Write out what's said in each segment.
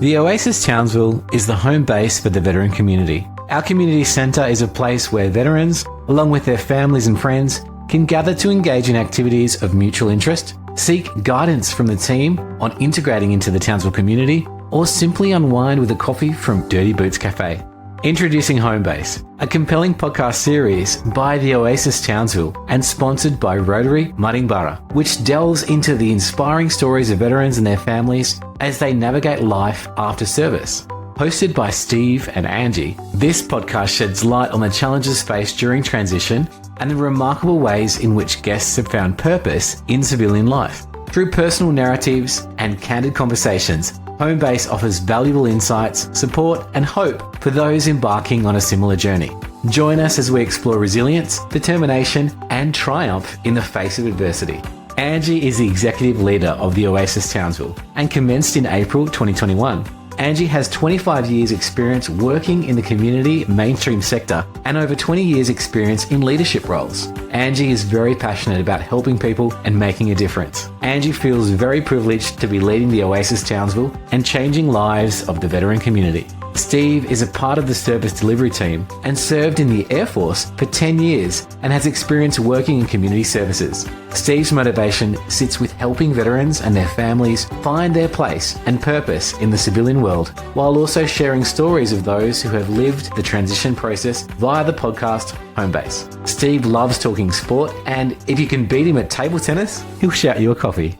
The Oasis Townsville is the home base for the veteran community. Our community centre is a place where veterans, along with their families and friends, can gather to engage in activities of mutual interest, seek guidance from the team on integrating into the Townsville community, or simply unwind with a coffee from Dirty Boots Cafe. Introducing Homebase, a compelling podcast series by the Oasis Townsville and sponsored by Rotary Mudingborough, which delves into the inspiring stories of veterans and their families as they navigate life after service. Hosted by Steve and Angie, this podcast sheds light on the challenges faced during transition and the remarkable ways in which guests have found purpose in civilian life. Through personal narratives and candid conversations, Homebase offers valuable insights, support, and hope for those embarking on a similar journey. Join us as we explore resilience, determination, and triumph in the face of adversity. Angie is the executive leader of the Oasis Townsville and commenced in April 2021. Angie has 25 years experience working in the community mainstream sector and over 20 years experience in leadership roles. Angie is very passionate about helping people and making a difference. Angie feels very privileged to be leading the Oasis Townsville and changing lives of the veteran community. Steve is a part of the service delivery team and served in the Air Force for 10 years and has experience working in community services. Steve's motivation sits with helping veterans and their families find their place and purpose in the civilian world, while also sharing stories of those who have lived the transition process via the podcast Homebase. Steve loves talking sport, and if you can beat him at table tennis, he'll shout you a coffee.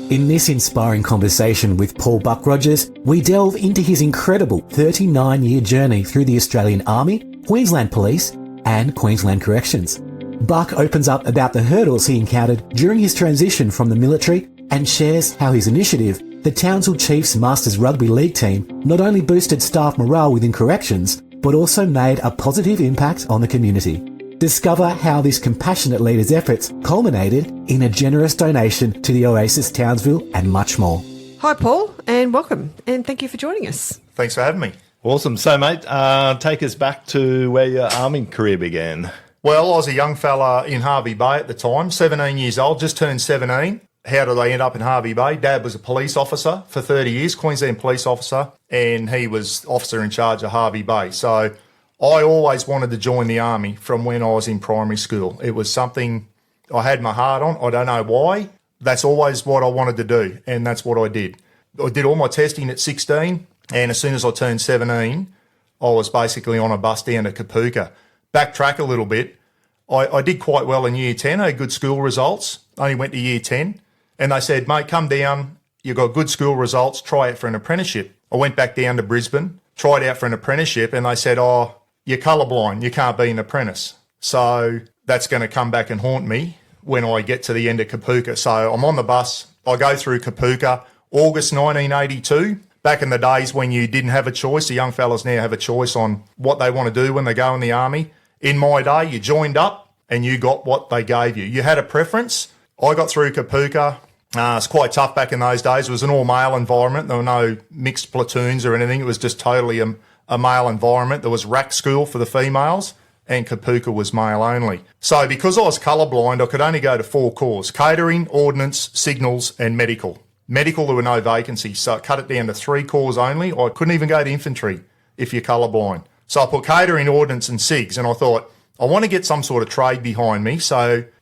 In this inspiring conversation with Paul Buck Rodgers, we delve into his incredible 39-year journey through the Australian Army, Queensland Police, and Queensland Corrections. Buck opens up about the hurdles he encountered during his transition from the military and shares how his initiative, the Townsville Chiefs Masters Rugby League team, not only boosted staff morale within corrections, but also made a positive impact on the community. Discover how this compassionate leader's efforts culminated in a generous donation to the Oasis Townsville and much more. Hi, Paul, and welcome, and thank you for joining us. Thanks for having me. Awesome. So, mate, take us back to where your army career began. Well, I was a young fella in Hervey Bay at the time, 17 years old, just turned 17. How did I end up in Hervey Bay? Dad was a police officer for 30 years, Queensland police officer, and he was officer in charge of Hervey Bay. So I always wanted to join the army from when I was in primary school. It was something I had my heart on. I don't know why. That's always what I wanted to do, and that's what I did. I did all my testing at 16, and as soon as I turned 17, I was basically on a bus down to Kapooka. Backtrack a little bit. I did quite well in year 10. I had good school results. Only went to year 10. And they said, mate, come down. You've got good school results. Try out for an apprenticeship. I went back down to Brisbane, tried out for an apprenticeship, and they said, oh, you're colourblind, you can't be an apprentice. So that's going to come back and haunt me when I get to the end of Kapooka. So I'm on the bus, I go through Kapooka, August 1982. Back in the days when you didn't have a choice, the young fellas now have a choice on what they want to do when they go in the army. In my day, you joined up and you got what they gave you. You had a preference. I got through Kapooka. It's quite tough back in those days. It was an all-male environment. There were no mixed platoons or anything. It was just totally a male environment. There was rack school for the females and Kapooka was male only. So because I was colourblind, I could only go to 4 corps: catering, ordnance, signals and medical. Medical, there were no vacancies, so it cut it down to 3 corps only. I couldn't even go to infantry if you're colourblind. So I put catering, ordnance and SIGs, and I thought, I want to get some sort of trade behind me.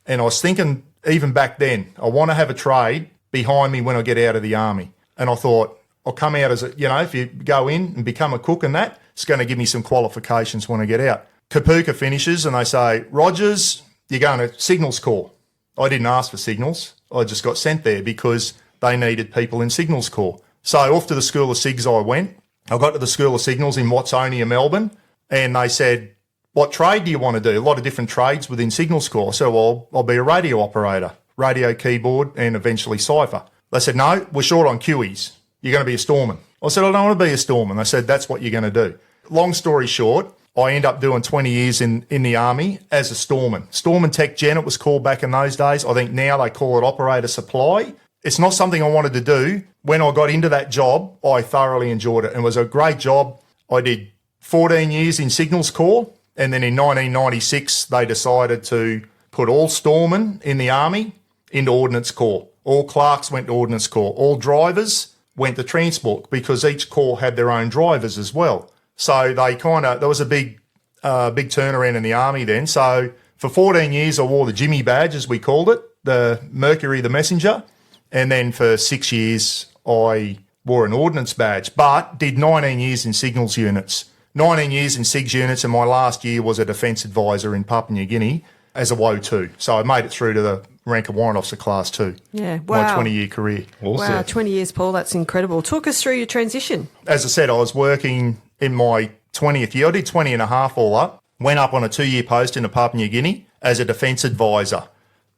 And I was thinking, even back then, I want to have a trade behind me when I get out of the army. And I thought, I'll come out as if you go in and become a cook and that, it's going to give me some qualifications when I get out. Kapooka finishes and they say, Rodgers, you're going to Signals Corps. I didn't ask for Signals. I just got sent there because they needed people in Signals Corps. So off to the School of SIGs I went. I got to the School of Signals in Watsonia, Melbourne, and they said, what trade do you want to do? A lot of different trades within Signals Corps. So I'll be a radio operator, radio keyboard, and eventually cipher. They said, no, we're short on QEs. You're going to be a storeman. I said, I don't want to be a storeman. They said, that's what you're going to do. Long story short, I end up doing 20 years in the army as a storeman. Storeman Tech Gen, it was called back in those days. I think now they call it operator supply. It's not something I wanted to do. When I got into that job, I thoroughly enjoyed it. It was a great job. I did 14 years in Signals Corps, and then in 1996, they decided to put all storemen in the army into Ordnance Corps. All clerks went to Ordnance Corps. All drivers went to transport because each corps had their own drivers as well. So there was a big turnaround in the Army then. So for 14 years, I wore the Jimmy badge, as we called it, the Mercury, the Messenger. And then for 6 years, I wore an Ordnance badge, but did 19 years in signals units. 19 years in SIGs units, and my last year was a defence advisor in Papua New Guinea as a WO2. So I made it through to the rank of Warrant Officer Class 2. Yeah, wow. My 20-year career. Awesome. Wow, 20 years, Paul. That's incredible. Talk us through your transition. As I said, I was working in my 20th year. I did 20 and a half all up. Went up on a 2-year post in Papua New Guinea as a defence advisor.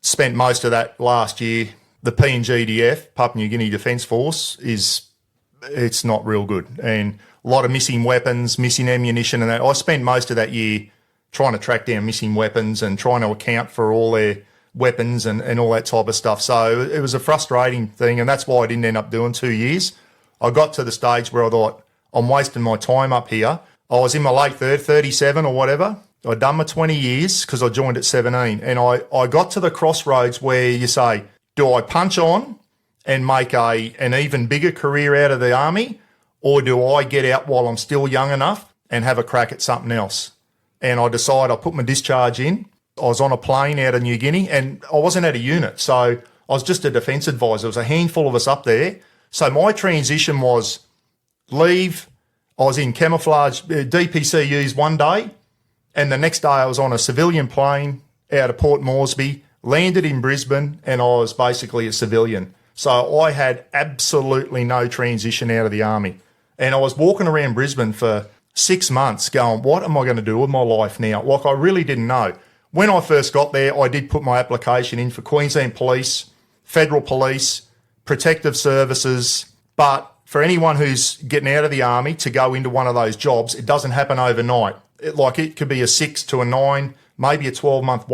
Spent most of that last year. The PNGDF, Papua New Guinea Defence Force, it's not real good. And a lot of missing weapons, missing ammunition and that. I spent most of that year trying to track down missing weapons and trying to account for all their weapons and all that type of stuff. So it was a frustrating thing, and that's why I didn't end up doing 2 years. I got to the stage where I thought, I'm wasting my time up here. I was in my late 37 or whatever. I'd done my 20 years because I joined at 17. And I got to the crossroads where you say, do I punch on and make an even bigger career out of the Army, or do I get out while I'm still young enough and have a crack at something else? And I decided I put my discharge in. I was on a plane out of New Guinea, and I wasn't at a unit. So I was just a defence advisor. There was a handful of us up there. So my transition was leave. I was in camouflage DPCUs one day, and the next day I was on a civilian plane out of Port Moresby, landed in Brisbane, and I was basically a civilian. So I had absolutely no transition out of the Army. And I was walking around Brisbane for 6 months going, what am I going to do with my life now? Like, I really didn't know. When I first got there, I did put my application in for Queensland Police, Federal Police, Protective Services, but for anyone who's getting out of the Army to go into one of those jobs, it doesn't happen overnight. It could be a 6 to a 9, maybe a 12-month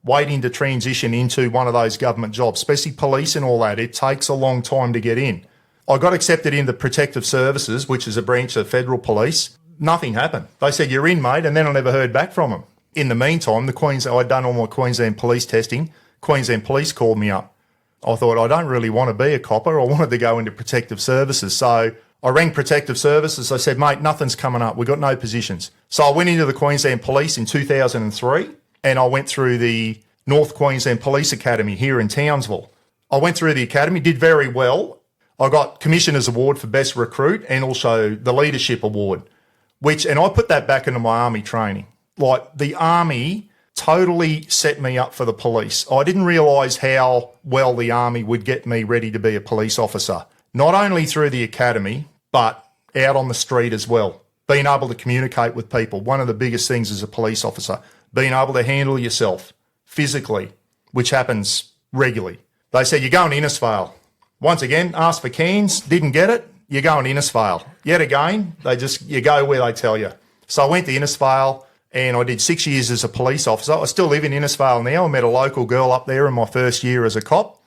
waiting to transition into one of those government jobs, especially police and all that. It takes a long time to get in. I got accepted into Protective Services, which is a branch of Federal Police. Nothing happened. They said, you're in, mate, and then I never heard back from them. In the meantime, I'd done all my Queensland Police testing. Queensland Police called me up. I thought, I don't really want to be a copper. I wanted to go into Protective Services. So I rang Protective Services. I said, mate, nothing's coming up. We've got no positions. So I went into the Queensland Police in 2003, and I went through the North Queensland Police Academy here in Townsville. I went through the academy, did very well. I got Commissioner's Award for Best Recruit and also the Leadership Award, and I put that back into my Army training. Like, the Army totally set me up for the police. I didn't realise how well the Army would get me ready to be a police officer, not only through the academy, but out on the street as well. Being able to communicate with people, one of the biggest things as a police officer, being able to handle yourself physically, which happens regularly. They said, you're going to Innisfail. Once again, asked for Cairns, didn't get it, you're going to Innisfail. Yet again, you go where they tell you. So I went to Innisfail, and I did 6 years as a police officer. I still live in Innisfail now. I met a local girl up there in my first year as a cop.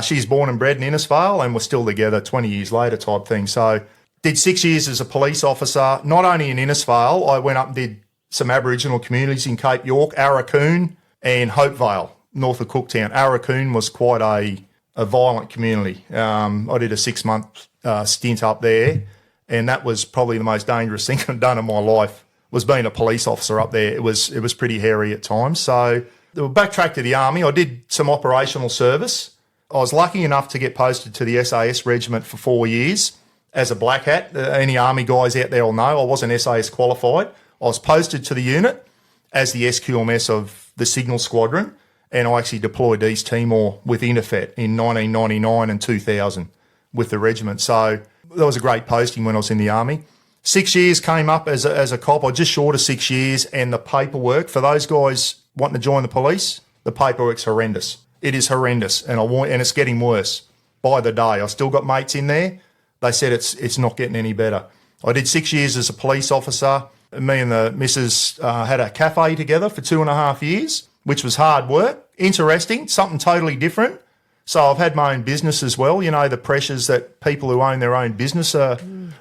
She's born and bred in Innisfail, and we're still together 20 years later type thing. So did 6 years as a police officer, not only in Innisfail. I went up and did some Aboriginal communities in Cape York, Arakoon and Hopevale, north of Cooktown. Arakoon was quite a violent community. I did a 6-month stint up there, and that was probably the most dangerous thing I've done in my life, was being a police officer up there. It was pretty hairy at times. So backtrack to the Army. I did some operational service. I was lucky enough to get posted to the SAS regiment for 4 years as a black hat. Any Army guys out there will know I wasn't SAS qualified. I was posted to the unit as the SQMS of the Signal Squadron, and I actually deployed East Timor with Interfet in 1999 and 2000 with the regiment. So that was a great posting when I was in the Army. 6 years came up as a cop. I just short of 6 years, and the paperwork for those guys wanting to join the police, the paperwork's horrendous. It is horrendous, and it's getting worse by the day. I still got mates in there. They said it's not getting any better. I did 6 years as a police officer. Me and the missus had a cafe together for 2.5 years, which was hard work, interesting, something totally different. So I've had my own business as well, the pressures that people who own their own business are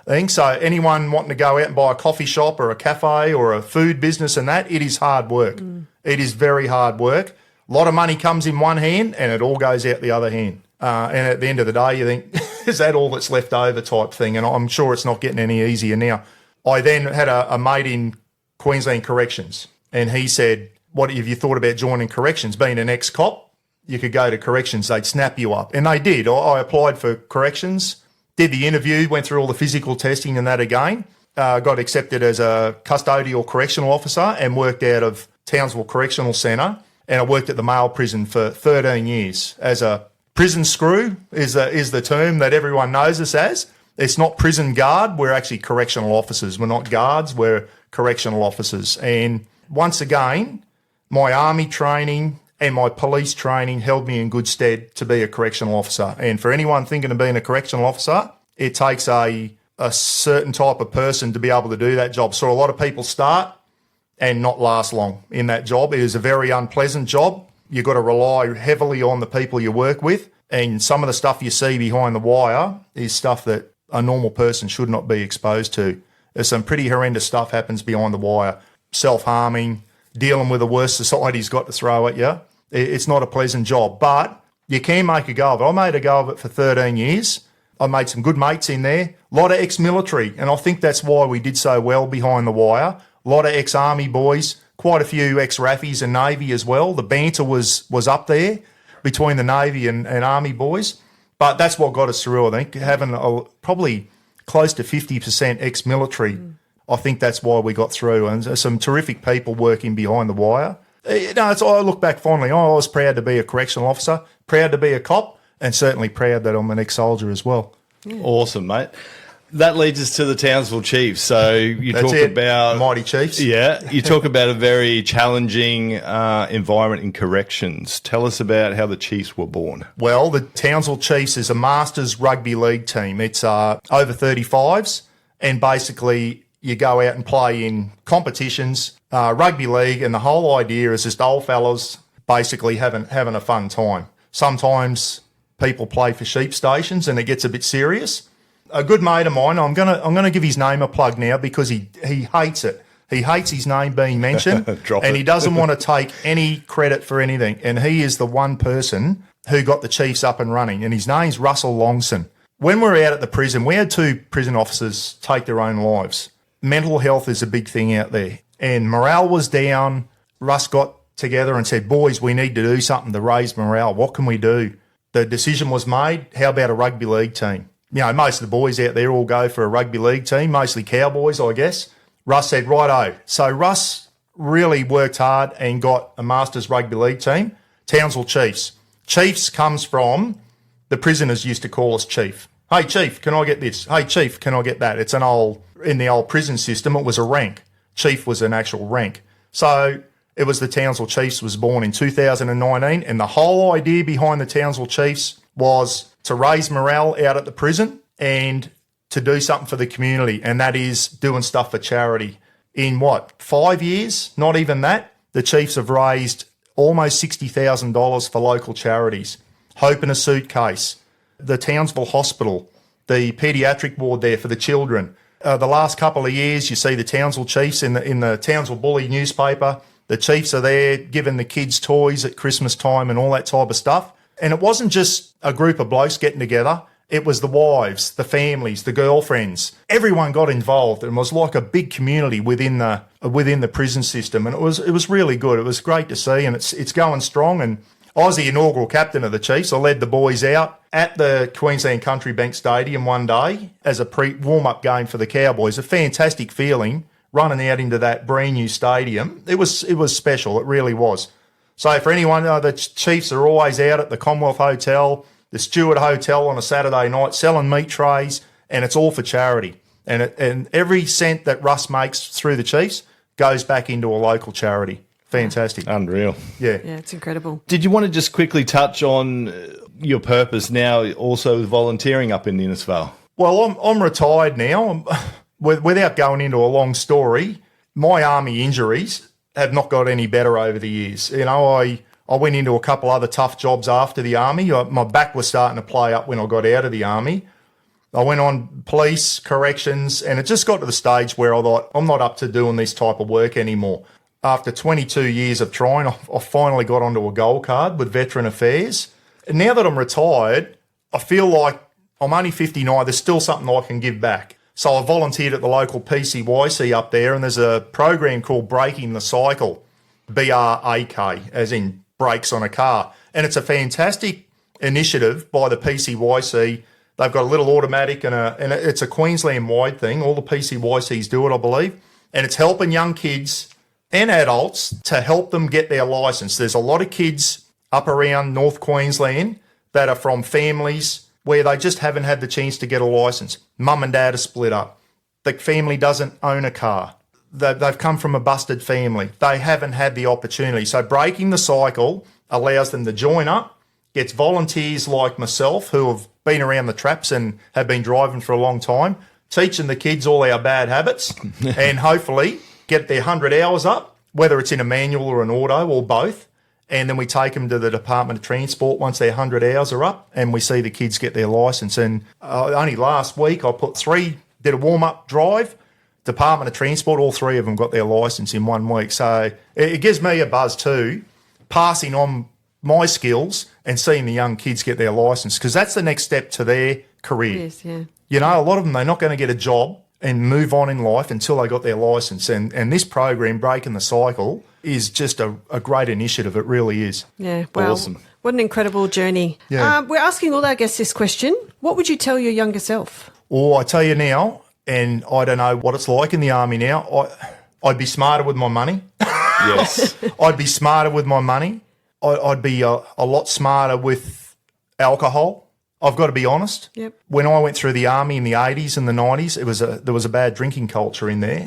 things. So anyone wanting to go out and buy a coffee shop or a cafe or a food business and that, it is hard work. It is very hard work. A lot of money comes in one hand and it all goes out the other hand. And at the end of the day, you think is that all that's left over type thing? And I'm sure it's not getting any easier now. I then had a mate in Queensland Corrections, and he said, what have you thought about joining corrections? Being an ex-cop, you could go to corrections, they'd snap you up. And they did. I applied for corrections, did the interview, went through all the physical testing and that again, got accepted as a custodial correctional officer and worked out of Townsville Correctional Centre. And I worked at the male prison for 13 years as a prison screw is the term that everyone knows us as. It's not prison guard. We're actually correctional officers. We're not guards. We're correctional officers. And once again, my army training and my police training held me in good stead to be a correctional officer. And for anyone thinking of being a correctional officer, it takes a certain type of person to be able to do that job. So a lot of people start and not last long in that job. It is a very unpleasant job. You've got to rely heavily on the people you work with. And some of the stuff you see behind the wire is stuff that a normal person should not be exposed to. There's some pretty horrendous stuff happens behind the wire. Self-harming, dealing with the worst society's got to throw at you. It's not a pleasant job, but you can make a go of it. I made a go of it for 13 years. I made some good mates in there. A lot of ex-military, and I think that's why we did so well behind the wire. A lot of ex-army boys, quite a few ex-RAFies and Navy as well. The banter was up there between the Navy and Army boys. But that's what got us through, I think, having probably close to 50% ex-military. I think that's why we got through. And some terrific people working behind the wire. I look back fondly. I was proud to be a correctional officer, proud to be a cop, and certainly proud that I'm an ex-soldier as well. Awesome, mate. That leads us to the Townsville Chiefs. So you talk about mighty Chiefs. Yeah, you talk about a very challenging environment in corrections. Tell us about how the Chiefs were born. Well, the Townsville Chiefs is a Masters rugby league team. It's over 35s, and basically you go out and play in competitions, rugby league, and the whole idea is just old fellas basically having a fun time. Sometimes people play for sheep stations, and it gets a bit serious. A good mate of mine, I'm gonna give his name a plug now because he hates it. He hates his name being mentioned, and he doesn't want to take any credit for anything. And he is the one person who got the Chiefs up and running, and his name's Russell Longson. When we were out at the prison, we had 2 prison officers take their own lives. Mental health is a big thing out there, and morale was down. Russ got together and said, boys, we need to do something to raise morale. What can we do? The decision was made, how about a rugby league team? You know, most of the boys out there all go for a rugby league team, mostly Cowboys, I guess. Russ said, righto. So Russ really worked hard and got a Masters rugby league team, Townsville Chiefs. Chiefs comes from, the prisoners used to call us Chief. Hey, Chief, can I get this? Hey, Chief, can I get that? It's in the old prison system, it was a rank. Chief was an actual rank. So it was the Townsville Chiefs was born in 2019, and the whole idea behind the Townsville Chiefs was to raise morale out at the prison and to do something for the community, and that is doing stuff for charity. In 5 years, not even that, the Chiefs have raised almost $60,000 for local charities. Hope in a Suitcase, the Townsville Hospital, the paediatric ward there for the children. The last couple of years, you see the Townsville Chiefs in the Townsville Bully newspaper. The Chiefs are there giving the kids toys at Christmas time and all that type of stuff. And it wasn't just a group of blokes getting together. It was the wives, the families, the girlfriends. Everyone got involved, and it was like a big community within the prison system. And it was really good. It was great to see, and it's going strong. And I was the inaugural captain of the Chiefs. I led the boys out at the Queensland Country Bank Stadium one day as a warm-up game for the Cowboys. A fantastic feeling running out into that brand new stadium. It was special. It really was. So for anyone, the Chiefs are always out at the Commonwealth Hotel, the Stewart Hotel on a Saturday night selling meat trays, and it's all for charity. And every cent that Russ makes through the Chiefs goes back into a local charity. Fantastic. Unreal. Yeah, it's incredible. Did you want to just quickly touch on your purpose now also with volunteering up in Innisfail? Well, I'm retired now. Without going into a long story, my army injuries have not got any better over the years. You know, I went into a couple other tough jobs after the army. My back was starting to play up when I got out of the army. I went on police, corrections, and it just got to the stage where I thought, I'm not up to doing this type of work anymore. After 22 years of trying, I finally got onto a gold card with Veteran Affairs. And now that I'm retired, I feel like I'm only 59. There's still something I can give back. So I volunteered at the local PCYC up there, and there's a program called Breaking the Cycle, BRAK, as in brakes on a car. And it's a fantastic initiative by the PCYC. They've got a little automatic and it's a Queensland-wide thing. All the PCYCs do it, I believe. And it's helping young kids and adults to help them get their licence. There's a lot of kids up around North Queensland that are from families where they just haven't had the chance to get a licence. Mum and dad are split up. The family doesn't own a car. They've come from a busted family. They haven't had the opportunity. So breaking the cycle allows them to join up, gets volunteers like myself who have been around the traps and have been driving for a long time, teaching the kids all our bad habits and hopefully get their 100 hours up, whether it's in a manual or an auto or both. And then we take them to the Department of Transport once their 100 hours are up and we see the kids get their licence. And only last week I did a warm-up drive, Department of Transport, all 3 of them got their licence in 1 week. So it gives me a buzz too, passing on my skills and seeing the young kids get their licence, because that's the next step to their career. Yes, yeah. You know, a lot of them, they're not going to get a job and move on in life until they got their licence. And this program, Breaking the Cycle, is just a great initiative. It really is. Yeah, wow. Awesome. What an incredible journey. Yeah. We're asking all our guests this question. What would you tell your younger self? Or I tell you now, and I don't know what it's like in the army now, I'd be smarter with my money. Yes. I'd be smarter with my money. I'd be a lot smarter with alcohol. I've got to be honest. Yep. When I went through the army in the 80s and the 90s, there was a bad drinking culture in there,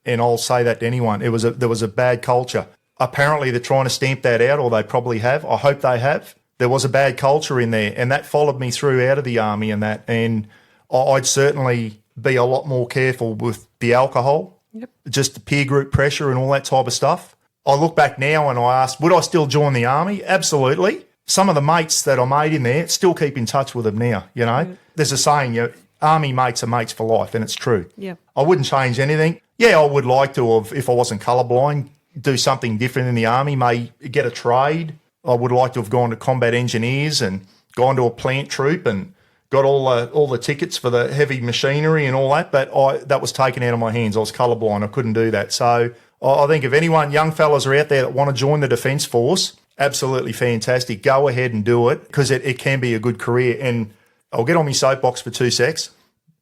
and I'll say that to anyone. There was a bad culture. Apparently, they're trying to stamp that out, or they probably have. I hope they have. There was a bad culture in there, and that followed me through out of the army and that. And I'd certainly be a lot more careful with the alcohol, just the peer group pressure and all that type of stuff. I look back now and I ask, would I still join the army? Absolutely. Some of the mates that I made in there, still keep in touch with them now, you know. There's a saying, army mates are mates for life, and it's true. Yeah. I wouldn't change anything. Yeah, I would like to have, if I wasn't colourblind, do something different in the army, may get a trade. I would like to have gone to combat engineers and gone to a plant troop and got all the tickets for the heavy machinery and all that, but that was taken out of my hands. I was colourblind. I couldn't do that. So I think if anyone, young fellas are out there that want to join the Defence Force, absolutely fantastic. Go ahead and do it, because it can be a good career. And I'll get on my soapbox for 2 secs.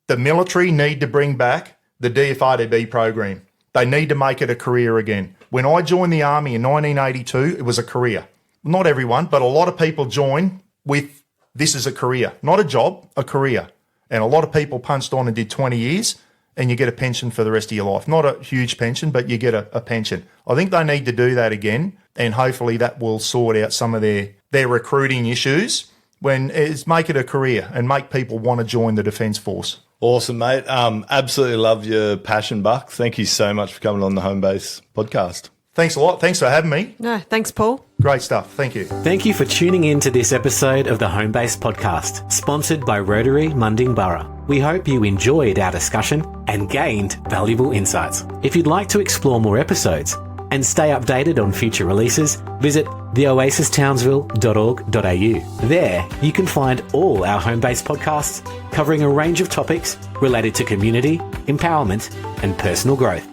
The military need to bring back the DFRDB program. They need to make it a career again. When I joined the Army in 1982, it was a career. Not everyone, but a lot of people join with this is a career, not a job, a career. And a lot of people punched on and did 20 years and you get a pension for the rest of your life. Not a huge pension, but you get a pension. I think they need to do that again, and hopefully that will sort out some of their recruiting issues make it a career and make people want to join the Defence Force. Awesome, mate. Absolutely love your passion, Buck. Thank you so much for coming on the Homebase podcast. Thanks a lot. Thanks for having me. No, thanks, Paul. Great stuff. Thank you. Thank you for tuning in to this episode of the Homebase podcast, sponsored by Rotary Mundingborough. We hope you enjoyed our discussion and gained valuable insights. If you'd like to explore more episodes and stay updated on future releases, visit theoasistownsville.org.au. There, you can find all our Homebase podcasts covering a range of topics related to community, empowerment, and personal growth.